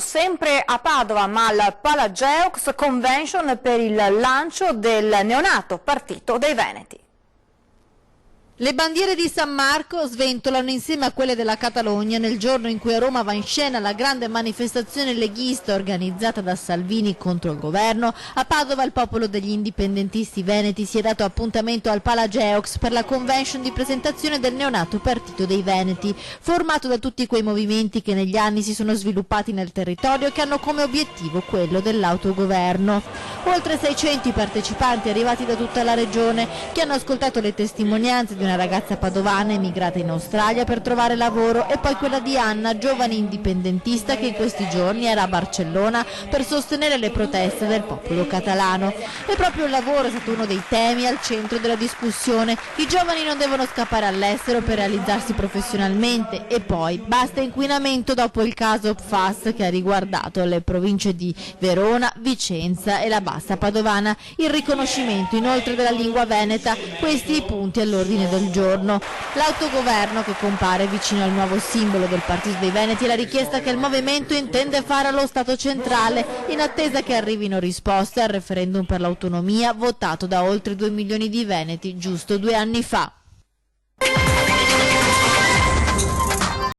sempre a Padova, ma al Palageox Convention per il lancio del neonato Partito dei Veneti. Le bandiere di San Marco sventolano insieme a quelle della Catalogna nel giorno in cui a Roma va in scena la grande manifestazione leghista organizzata da Salvini contro il governo. A Padova il popolo degli indipendentisti veneti si è dato appuntamento al Palageox per la convention di presentazione del neonato Partito dei Veneti, formato da tutti quei movimenti che negli anni si sono sviluppati nel territorio e che hanno come obiettivo quello dell'autogoverno. Oltre 600 i partecipanti arrivati da tutta la regione che hanno ascoltato le testimonianze di una ragazza padovana emigrata in Australia per trovare lavoro e poi quella di Anna, giovane indipendentista che in questi giorni era a Barcellona per sostenere le proteste del popolo catalano. E proprio il lavoro è stato uno dei temi al centro della discussione. I giovani non devono scappare all'estero per realizzarsi professionalmente e poi basta inquinamento dopo il caso PFAS che ha riguardato le province di Verona, Vicenza e la Bassa Padovana. Il riconoscimento inoltre della lingua veneta, questi i punti all'ordine del giorno. L'autogoverno che compare vicino al nuovo simbolo del Partito dei Veneti e la richiesta che il movimento intende fare allo Stato centrale in attesa che arrivino risposte al referendum per l'autonomia votato da oltre 2 milioni di veneti giusto 2 anni fa.